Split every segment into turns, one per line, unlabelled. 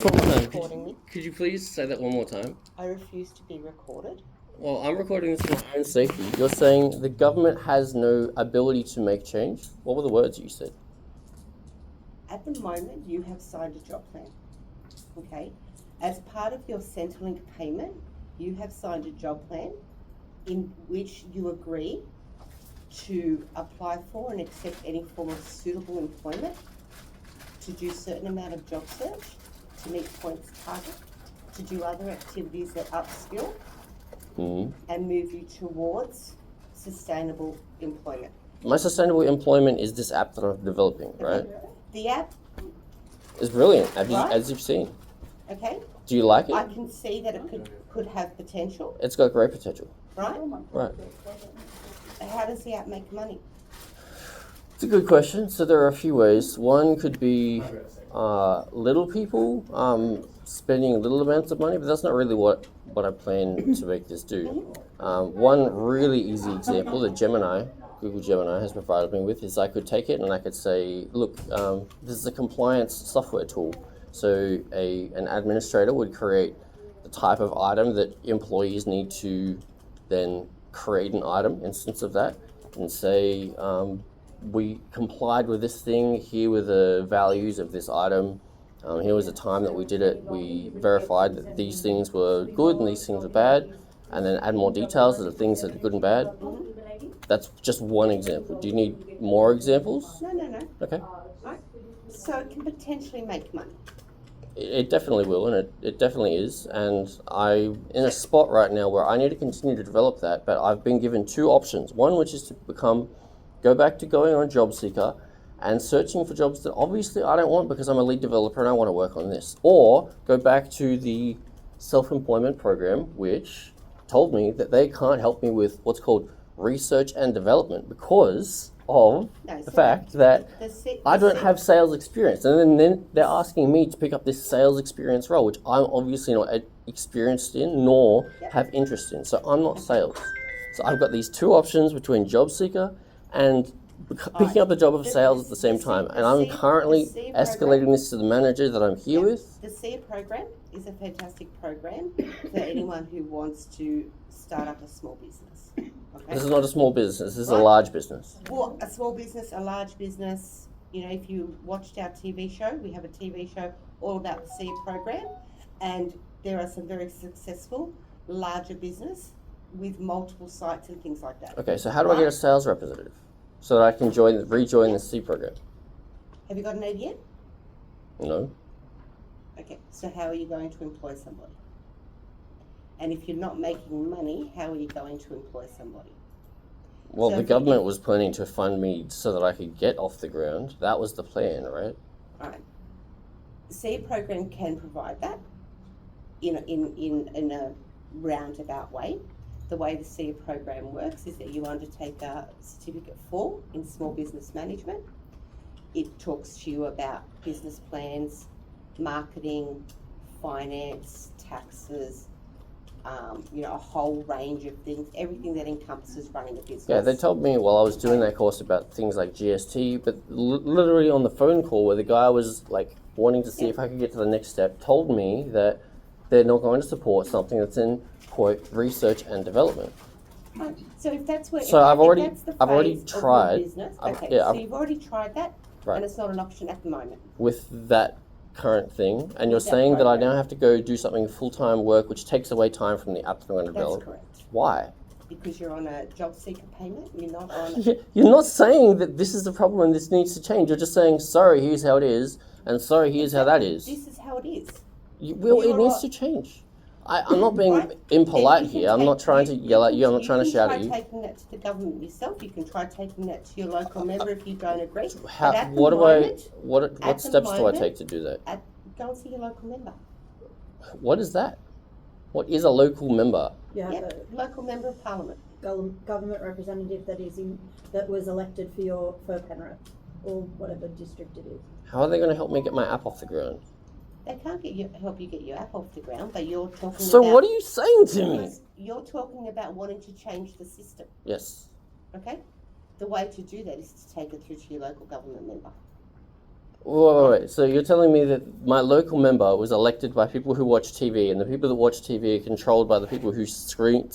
Recording me.
Could you please say that one more time?
I refuse to be recorded.
Well, I'm recording this for my own safety. You're saying the government has no ability to make change? What were the words you said?
At the moment, you have signed a job plan. Okay? As part of your Centrelink payment, you have signed a job plan in which you agree to apply for and accept any form of suitable employment, to do a certain amount of job search, to meet points target, to do other activities that upskill and move you towards sustainable employment.
My sustainable employment is this app that I'm developing, right?
The app
It's brilliant,
Right.
as you've seen.
Okay,
Do you like
I
it?
can see that it could have potential,
It's got great potential.
right?
Right.
How does the app make money?
It's a good question. So there are a few ways. One could be little people spending little amounts of money, but that's not really what I plan to make this do. One really easy example that Google Gemini has provided me with is I could take it and I could say, look, this is a compliance software tool. So an administrator would create the type of item that employees need to then create an item instance of that and say, we complied with this thing, here were the values of this item, here was the time that we did it, we verified that these things were good and these things were bad, and then add more details of the things that are good and bad. That's just one example. Do you need more examples?
No.
Okay.
Right? So it can potentially make money.
It definitely will, and it definitely is, and I'm in a spot right now where I need to continue to develop that, but I've been given two options. One, which is to go back to going on JobSeeker and searching for jobs that obviously I don't want because I'm a lead developer and I want to work on this. Or go back to the self-employment program, which told me that they can't help me with what's called research and development because of the fact that I don't have sales experience. And then they're asking me to pick up this sales experience role, which I'm obviously not experienced in nor have interest in. So I'm not sales. So I've got these two options between JobSeeker and picking up the job of sales at the same time. And I'm currently escalating this to the manager that I'm here with.
The SEER program is a fantastic program for anyone who wants to start up a small business. Okay?
This is not a small business, this is a large business.
Well, a small business, a large business, you know, if you watched our TV show, we have a TV show all about the SEER program, and there are some very successful larger business with multiple sites and things like that.
Okay, so how do I get a sales representative so that I can rejoin the C program?
Have you got an ADN?
No.
Okay, so how are you going to employ somebody? And if you're not making money, how are you going to employ somebody?
Well,
So
the government was planning to fund me so that I could get off the ground. That was the plan, right?
Right. The SEER program can provide that in a roundabout way. The way the SEER program works is that you undertake a Certificate 4 in Small Business Management. It talks to you about business plans, marketing, finance, taxes, a whole range of things, everything that encompasses running a business.
Yeah, they told me while I was doing that course about things like GST, but literally on the phone call where the guy was like wanting to see if I could get to the next step, told me that they're not going to support something that's in quote research and development.
So if that's where,
so I've already
tried.
So
you've already tried that,
right,
and it's not an option at the moment.
With that current thing, and you're saying that I now have to go do something full-time work, which takes away time from the app that I'm going to develop.
That's correct.
Why?
Because you're on a job seeker payment. You're not on.
You're not saying that this is the problem and this needs to change. You're just saying, sorry, here's how it is, and sorry, here's how that is.
This is how it is.
It needs to change. I'm not being impolite here. I'm not trying to yell at you. I'm not trying to shout at you.
You can try taking that to the government yourself. You can try taking that to your local member if you don't agree.
What steps do I take to do that?
Go and see your local member.
What is that? What is a local member?
Yeah, local member of parliament.
Government representative that was elected for Penrith or whatever district it is.
How are they going to help me get my app off the ground?
They can't help you get your app off the ground, but you're talking
So what are you saying to me?
You're talking about wanting to change the system.
Yes.
Okay? The way to do that is to take it through to your local government member.
Wait. So you're telling me that my local member was elected by people who watch TV, and the people that watch TV are controlled by the people who stream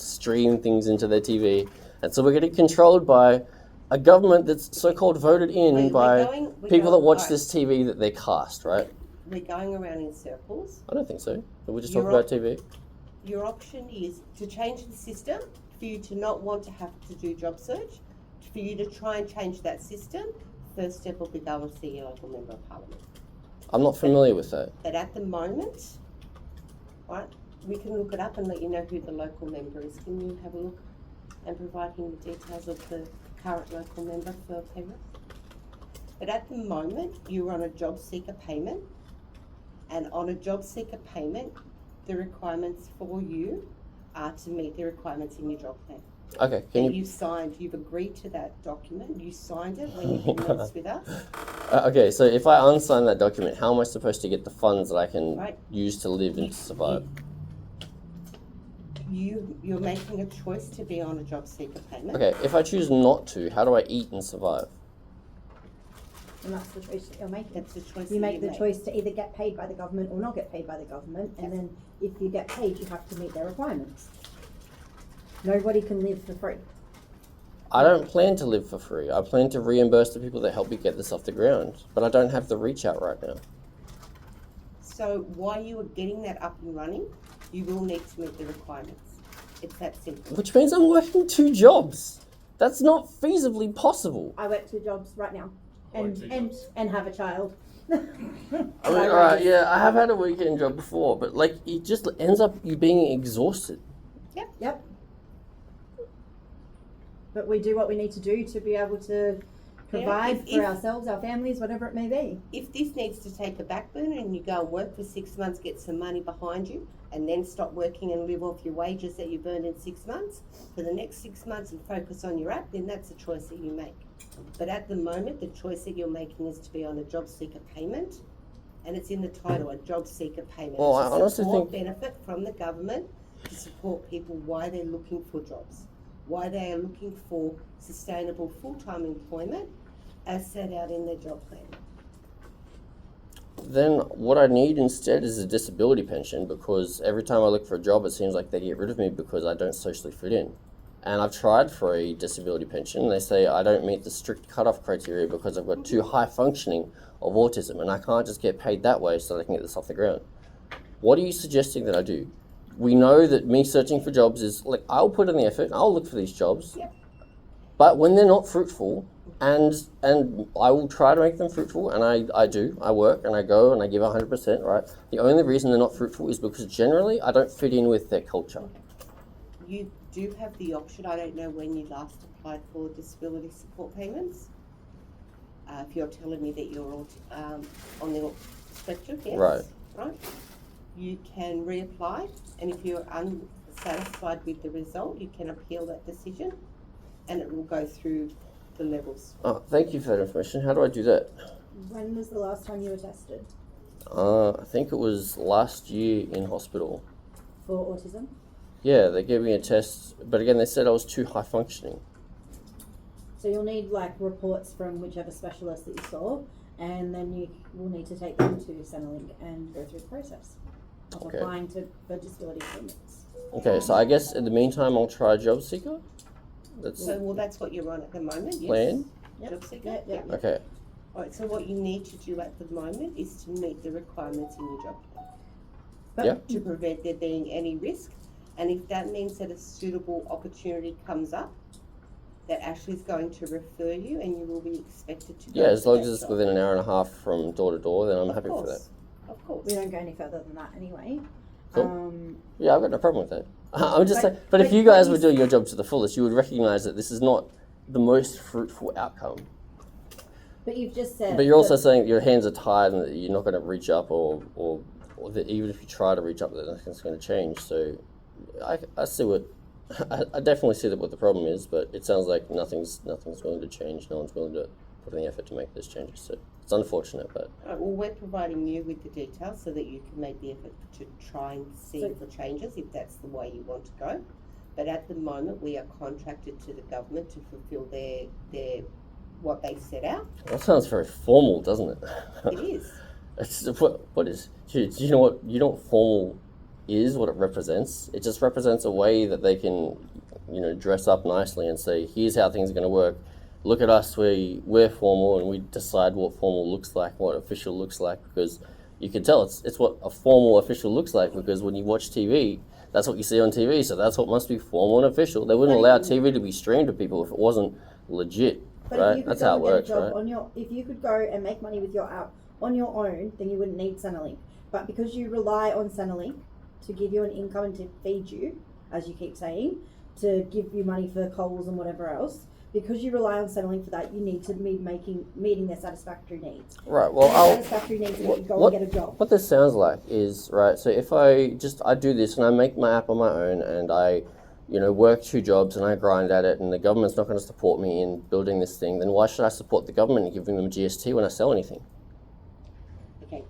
things into their TV, and so we're getting controlled by a government that's so-called voted in by people that watch this TV that they cast, right?
We're going around in circles.
I don't think so. We're just talking about TV.
Your option is to change the system, for you to not want to have to do job search, for you to try and change that system. First step will be go and see your local member of parliament.
I'm not familiar with that.
But at the moment, right, we can look it up and let you know who the local member is. Can you have a look and provide him the details of the current local member for Penrith? But at the moment, you're on a job seeker payment, and on a job seeker payment, the requirements for you are to meet the requirements in your job plan.
Okay,
You've agreed to that document, you signed it when you commenced with us.
Okay, so if I unsign that document, how am I supposed to get the funds that I can use to live and to survive?
You're making a choice to be on a job seeker payment.
Okay, if I choose not to, how do I eat and survive?
And that's the choice that you're making.
That's the choice
You make the choice to either get paid by the government or not get paid by the government, and then if you get paid, you have to meet their requirements. Nobody can live for free.
I don't plan to live for free. I plan to reimburse the people that help me get this off the ground, but I don't have the reach out right now.
So while you are getting that up and running, you will need to meet the requirements. It's that simple.
Which means I'm working 2 jobs. That's not feasibly possible.
I work 2 jobs right now, and have a child.
I mean, alright, yeah, I have had a weekend job before, but like it just ends up you being exhausted.
Yep. But we do what we need to do to be able to provide for ourselves, our families, whatever it may be.
If this needs to take a back burner and you go and work for 6 months, get some money behind you, and then stop working and live off your wages that you've earned in 6 months for the next 6 months and focus on your app, then that's a choice that you make. But at the moment, the choice that you're making is to be on a job seeker payment, and it's in the title, a job seeker payment.
Well, I
it's a
honestly think
benefit from the government to support people while they're looking for jobs, why they are looking for sustainable full-time employment as set out in their job plan.
then what I need instead is a disability pension, because every time I look for a job, it seems like they get rid of me because I don't socially fit in. And I've tried for a disability pension, and they say I don't meet the strict cutoff criteria because I've got too high functioning of autism, and I can't just get paid that way so that I can get this off the ground. What are you suggesting that I do? We know that me searching for jobs is, like, I'll put in the effort, I'll look for these jobs, but when they're not fruitful, and I will try to make them fruitful, and I work, and I go, and I give 100%, right? The only reason they're not fruitful is because generally I don't fit in with their culture.
You do have the option, I don't know when you last applied for disability support payments. If you're telling me that you're on the spectrum, yes. Right. You can reapply, and if you're unsatisfied with the result, you can appeal that decision, and it will go through the levels.
Oh, thank you for that information. How do I do that?
When was the last time you were tested?
I think it was last year in hospital.
For autism?
Yeah, they gave me a test, but again, they said I was too high functioning.
So you'll need reports from whichever specialist that you saw, and then you will need to take them to Centrelink and go through the process of applying for disability payments.
Okay, so I guess in the meantime, I'll try Job Seeker.
That's what you're on at the moment, yes?
Plan?
Job seeker?
Yep.
Okay.
Alright, so what you need to do at the moment is to meet the requirements in your job plan.
But
To prevent there being any risk, and if that means that a suitable opportunity comes up, that Ashleigh's going to refer you, and you will be expected to go.
Yeah, as long as it's within an hour and a half from door to door, then I'm happy for that.
Of course.
we don't go any further than that anyway.
Cool. Yeah, I've got no problem with that. I'm just saying, but if you guys were doing your job to the fullest, you would recognise that this is not the most fruitful outcome.
But you've just said.
But you're also saying your hands are tied and that you're not going to reach up, or that even if you try to reach up, that nothing's going to change. So I see what. I definitely see what the problem is, but it sounds like nothing's willing to change. No one's willing to put in the effort to make those changes. So it's unfortunate, but.
Well, we're providing you with the details so that you can make the effort to try and see for changes if that's the way you want to go. But at the moment, we are contracted to the government to fulfil their what they set out.
That sounds very formal, doesn't it?
It is.
It's, what is? Do you know what? You know what formal is? What it represents? It just represents a way that they can, dress up nicely and say, "Here's how things are going to work. Look at us. We're formal, and we decide what formal looks like, what official looks like." Because you can tell it's what a formal official looks like. Because when you watch TV, that's what you see on TV. So that's what must be formal and official. They wouldn't allow TV to be streamed to people if it wasn't legit.
But
right?
if you could
That's
go
how it
and get
works,
a job
right?
if you could go and make money with your app on your own, then you wouldn't need Centrelink. But because you rely on Centrelink to give you an income and to feed you, as you keep saying, to give you money for Coles and whatever else, because you rely on Centrelink for that, you need to be meeting their satisfactory needs.
Right. Well,
Satisfactory needs that you go and get a job.
What this sounds like is, right, so if I do this and I make my app on my own and I, work 2 jobs and I grind at it and the government's not going to support me in building this thing, then why should I support the government in giving them GST when I sell anything?
Okay,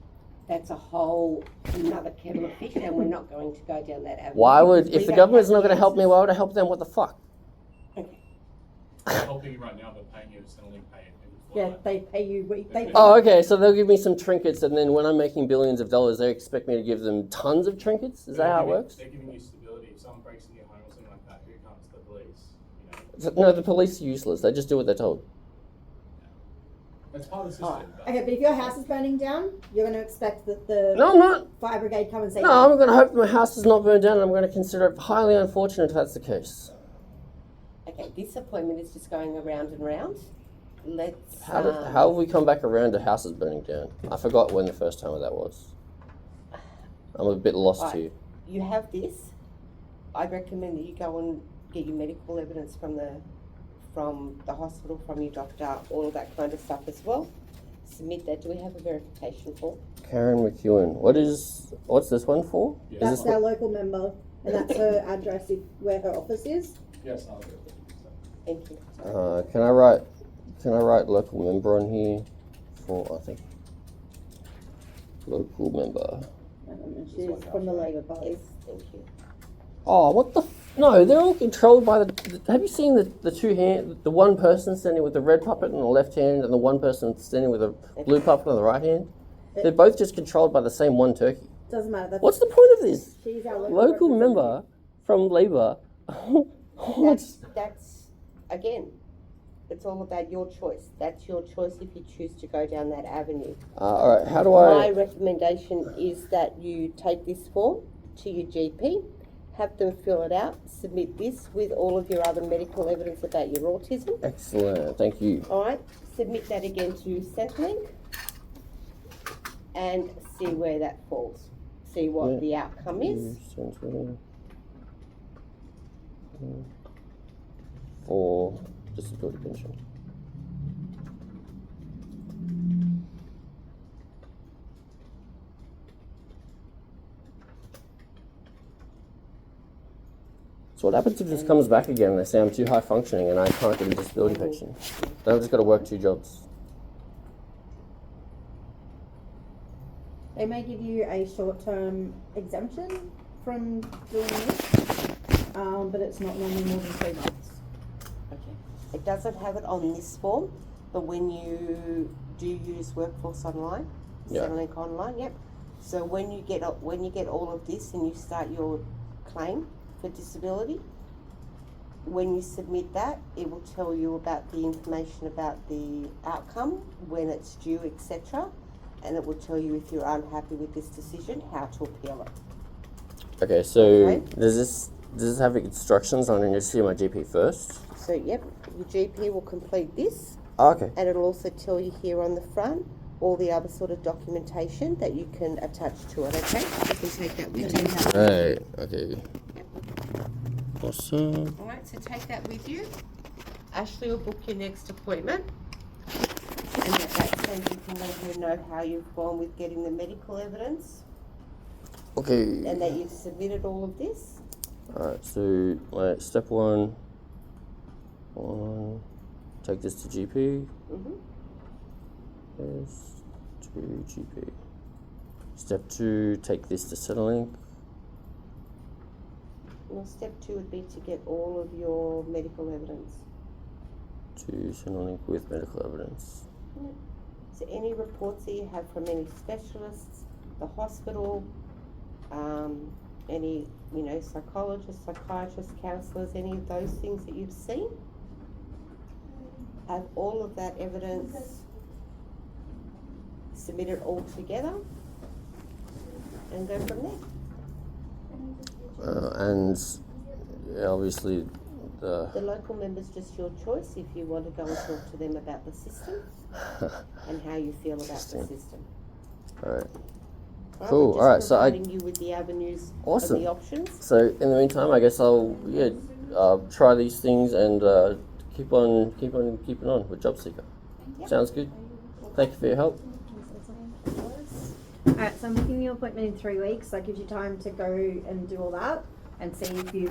that's a whole another kettle of fish, and we're not going to go down that avenue.
Why would,
because
if
we
the
don't
government's
have
not going to help me,
answers.
why would I help them? What the fuck?
Okay.
They're helping you right now, they're paying you to Centrelink pay it.
Yeah, they pay you.
Oh, okay, so they'll give me some trinkets and then when I'm making billions of dollars, they expect me to give them tons of trinkets? Is that how it works?
They're giving you stability. If someone breaks into your home or something like that, here comes the police.
No, the police are useless. They just do what they're told.
That's part of the system. but-
Okay, but if your house is burning down, you're going to expect that the
No, I'm not.
fire brigade come and say,
No, I'm going to hope my house is not burned down and I'm going to consider it highly unfortunate if that's the case.
Okay, this appointment is just going around and round. Let's.
How have we come back around to houses burning down? I forgot when the first time of that was. I'm a bit lost
Right.
here.
You have this. I recommend that you go and get your medical evidence from the hospital, from your doctor, all of that kind of stuff as well. Submit that. Do we have a verification form?
Karen McEwen. What's this one for?
Yeah.
Is
that's
this
our local member, and that's her address where her office is.
Yes, I'll do it.
Thank you.
Can I write local member on here for, I think, local member.
She's from the Labour Party.
Yes, thank you.
Oh, what the? No, they're all controlled by have you seen the two hand, the one person standing with the red puppet in the left hand and the one person standing with a blue puppet on the right hand? They're both just controlled by the same one turkey.
Doesn't matter. That's
What's the point of this?
She's our
Local
representative.
member from Labour.
That's again, it's all about your choice. That's your choice if you choose to go down that avenue.
All right, how do
My
I?
recommendation is that you take this form to your GP, have them fill it out, submit this with all of your other medical evidence about your autism.
Excellent, thank you.
All right, submit that again to Centrelink and see where that falls. See what the outcome is.
For disability pension. So what happens if this comes back again and they say I'm too high functioning and I can't get a disability pension? Then I've just got to work 2 jobs.
They may give you a short-term exemption from doing this, but it's not normally more than 3 months.
Okay. It doesn't have it on this form, but when you do use Workforce Online,
Yeah.
Centrelink Online, yep. So when you get all of this and you start your claim for disability, when you submit that, it will tell you about the information about the outcome, when it's due, etc. And it will tell you if you're unhappy with this decision, how to appeal it.
Okay, so
Okay.
does this have instructions on I need to see my GP first?
So yep, your GP will complete this,
Oh, okay.
and it'll also tell you here on the front all the other sort of documentation that you can attach to it, okay? You can take that with you.
Right, okay. Awesome.
Alright, so take that with you. Ashleigh will book your next appointment. And at that stage you can let her know how you've gone with getting the medical evidence
Okay.
and that you've submitted all of this.
Alright, so my step 1, take this to GP. Yes, to GP. Step 2, take this to Centrelink.
Well, step 2 would be to get all of your medical evidence.
to Centrelink with medical evidence.
So any reports that you have from any specialists, the hospital, any, psychologists, psychiatrists, counsellors, any of those things that you've seen, have all of that evidence, submit it all together, and go from there.
And obviously
The local member's just your choice if you want to go and talk to them about the system and how you feel about the system.
Alright.
Right,
Cool.
we're
Alright,
just
so
providing you with the avenues
Awesome.
of the options.
So in the meantime, I guess I'll try these things and keep on keeping on with Job Seeker.
Yep.
Sounds good. Thank you for your help.
Alright, so I'm booking your appointment in 3 weeks. That gives you time to go and do all that and see if you